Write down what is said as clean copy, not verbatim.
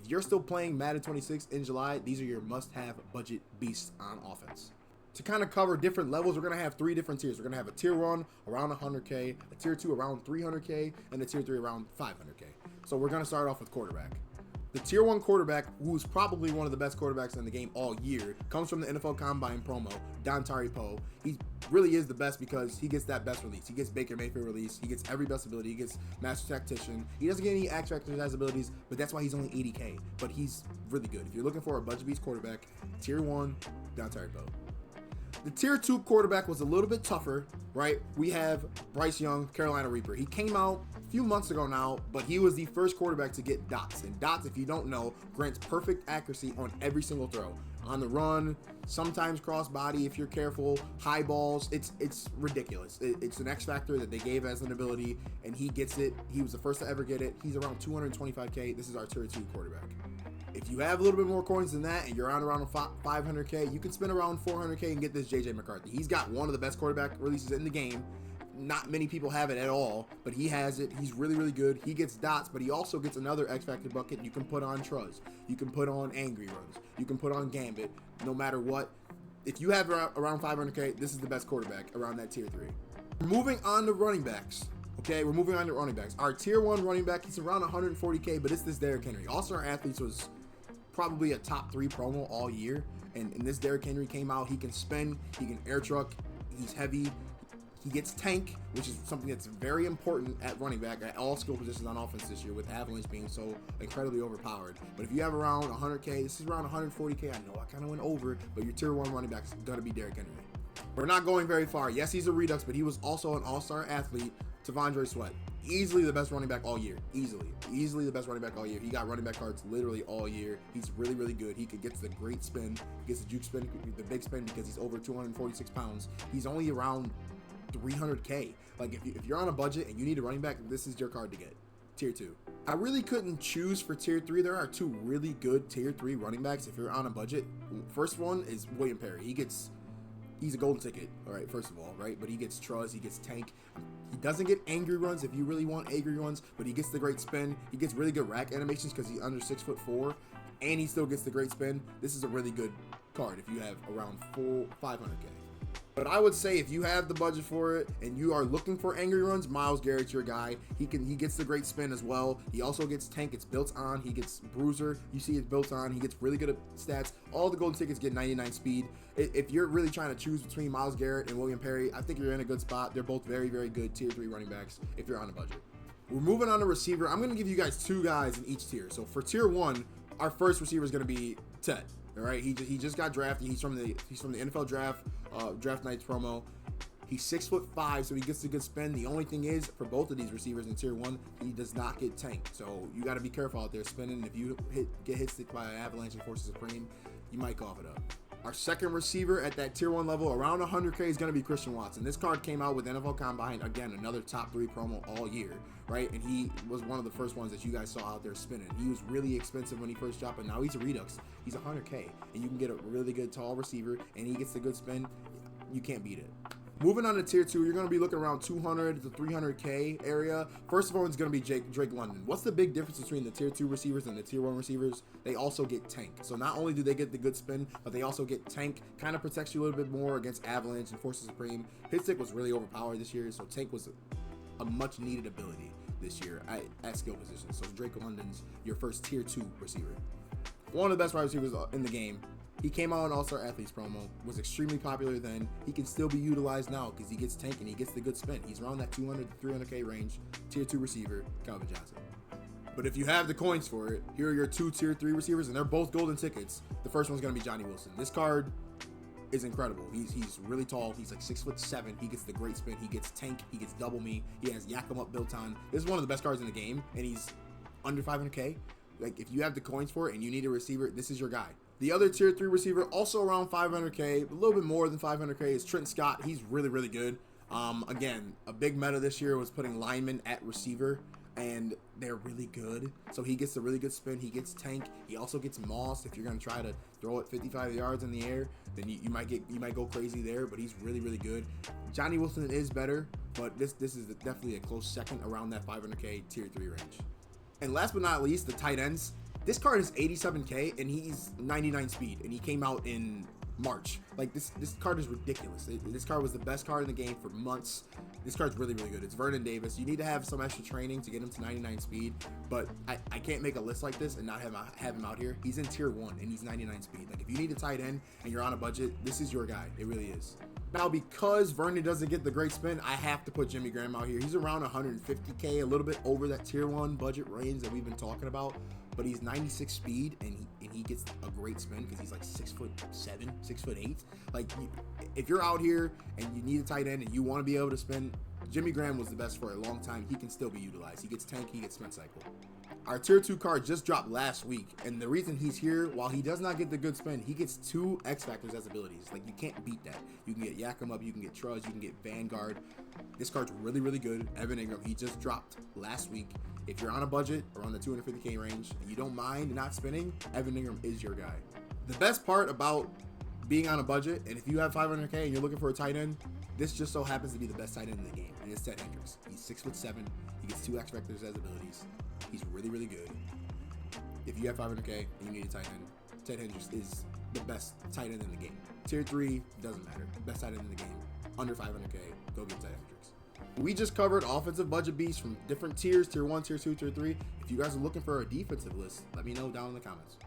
If you're still playing Madden 26 in July, these are your must-have budget beasts on offense. To kind of cover different levels, we're going to have 3 different tiers. We're going to have a tier 1 around 100K, a tier 2 around 300K, and a tier 3 around 500K. So we're going to start off with quarterback. The tier 1 quarterback, who's probably one of the best quarterbacks in the game all year, comes from the NFL Combine promo, Dontari Poe. He really is the best because he gets that best release. He gets Baker Mayfield release. He gets every best ability. He gets Master Tactician. He doesn't get any X Factor abilities, but that's why he's only 80K. But he's really good. If you're looking for a budget beast quarterback, tier 1, Dontari Poe. The tier 2 quarterback was a little bit tougher, right? We have Bryce Young, Carolina Reaper. He came out a few months ago now, but he was the first quarterback to get dots. And dots, if you don't know, grants perfect accuracy on every single throw. On the run, sometimes cross body if you're careful, high balls. It's ridiculous. It's an X factor that they gave as an ability, and he gets it. He was the first to ever get it. He's around 225K. This is our tier 2 quarterback. If you have a little bit more coins than that and you're on around 500K, you can spend around 400K and get this JJ McCarthy. He's got one of the best quarterback releases in the game. Not many people have it at all, but he has it. He's really, really good. He gets dots, but he also gets another X Factor bucket. You can put on Truz. You can put on Angry Runs. You can put on Gambit. No matter what. If you have around 500K, this is the best quarterback around that tier 3. Moving on to running backs. Okay, we're moving on to running backs. Our tier 1 running back, he's around 140K, but it's this Derrick Henry. All-Star Athletes was probably a top 3 promo all year, and this Derrick Henry came out. He can spin, he can air truck, he's heavy, he gets tank, which is something that's very important at running back at all skill positions on offense this year, with Avalanche being so incredibly overpowered. But if you have around 100K, this is around 140K. I know I kind of went over, but your tier 1 running back is gonna be Derrick Henry. We're not going very far. Yes, he's a redux, but he was also an all-star athlete. Tavondre Sweat, easily the best running back all year. Easily the best running back all year. He got running back cards literally all year. He's really, really good. He gets the great spin, he gets the juke spin, the big spin, because he's over 246 pounds. He's only around 300K. Like if you're on a budget and you need a running back, this is your card to get. Tier 2. I really couldn't choose for tier 3. There are 2 really good tier 3 running backs if you're on a budget. First one is William Perry. He's a golden ticket, all right, first of all, right? But he gets Truz, he gets tank. He doesn't get angry runs if you really want angry runs, but he gets the great spin. He gets really good rack animations because he's under 6'4", and he still gets the great spin. This is a really good card if you have around 500K. But I would say if you have the budget for it and you are looking for angry runs, Myles Garrett's your guy. He gets the great spin as well. He also gets tank. It's built on. He gets bruiser. You see it's built on. He gets really good at stats. All the golden tickets get 99 speed. If you're really trying to choose between Myles Garrett and William Perry, I think you're in a good spot. They're both very, very good tier 3 running backs if you're on a budget. We're moving on to receiver. I'm going to give you guys 2 guys in each tier. So for tier 1, our first receiver is going to be Ted. All right, he just got drafted. He's from the NFL draft nights promo. He's 6'5", so he gets a good spin. The only thing is, for both of these receivers in tier 1, he does not get tanked. So you got to be careful out there spinning. If you get hit stick by an Avalanche and Forces Supreme, you might cough it up. Our second receiver at that tier 1 level, around 100K, is going to be Christian Watson. This card came out with NFL Combine, again, another top 3 promo all year, right? And he was one of the first ones that you guys saw out there spinning. He was really expensive when he first dropped, but now he's a redux. He's 100K, and you can get a really good tall receiver, and he gets a good spin. You can't beat it. Moving on to tier 2, you're going to be looking around 200 to 300K area. First of all, it's going to be Drake London. What's the big difference between the tier 2 receivers and the tier 1 receivers? They also get tank. So not only do they get the good spin, but they also get tank. Kind of protects you a little bit more against Avalanche and Forces Supreme. Hit stick was really overpowered this year, so tank was a much needed ability this year at skill position. So Drake London's your first tier 2 receiver. One of the best wide receivers in the game. He came out on All-Star Athletes promo, was extremely popular then. He can still be utilized now because he gets tank and he gets the good spin. He's around that 200 to 300K range. Tier 2 receiver, Calvin Johnson. But if you have the coins for it, here are your 2 tier 3 receivers, and they're both golden tickets. The first one's going to be Johnny Wilson. This card is incredible. He's really tall. He's like 6'7". He gets the great spin. He gets tank. He gets double me. He has Yak 'em Up built on. This is one of the best cards in the game, and he's under 500K. Like, if you have the coins for it and you need a receiver, this is your guy. The other tier 3 receiver, also around 500K, a little bit more than 500K, is Trenton Scott. He's really, really good. Again, a big meta this year was putting linemen at receiver, and they're really good. So he gets a really good spin. He gets tank. He also gets moss. If you're going to try to throw it 55 yards in the air, then you might go crazy there, but he's really, really good. Johnny Wilson is better, but this is definitely a close second around that 500K tier 3 range. And last but not least, the tight ends. This card is 87K and he's 99 speed, and he came out in March. Like this card is ridiculous. This card was the best card in the game for months. This card's really, really good. It's Vernon Davis. You need to have some extra training to get him to 99 speed, but I can't make a list like this and not have him out here. He's in tier 1 and he's 99 speed. Like if you need a tight end and you're on a budget, this is your guy. It really is. Now, because Vernon doesn't get the great spin, I have to put Jimmy Graham out here. He's around 150K, a little bit over that tier 1 budget range that we've been talking about, but he's 96 speed and he gets a great spin because he's like 6'7", 6'8". Like if you're out here and you need a tight end and you want to be able to spin, Jimmy Graham was the best for a long time. He can still be utilized. He gets tank, he gets spin cycle. Our tier 2 card just dropped last week, and the reason he's here, while he does not get the good spin, he gets 2 X Factors as abilities. Like, you can't beat that. You can get Yak 'em Up, you can get Truz, you can get Vanguard. This card's really, really good. Evan Ingram, he just dropped last week. If you're on a budget around the 250K range and you don't mind not spinning, Evan Ingram is your guy. The best part about being on a budget, and if you have 500K and you're looking for a tight end, this just so happens to be the best tight end in the game, and it's Ted Hendricks. He's 6'7", he gets 2 X Factors as abilities. He's really, really good. If you have 500K and you need a tight end, Ted Hendricks is the best tight end in the game. Tier 3, doesn't matter. Best tight end in the game. Under 500K, go get Ted Hendricks. We just covered offensive budget beasts from different tiers, tier 1, tier 2, tier 3. If you guys are looking for a defensive list, let me know down in the comments.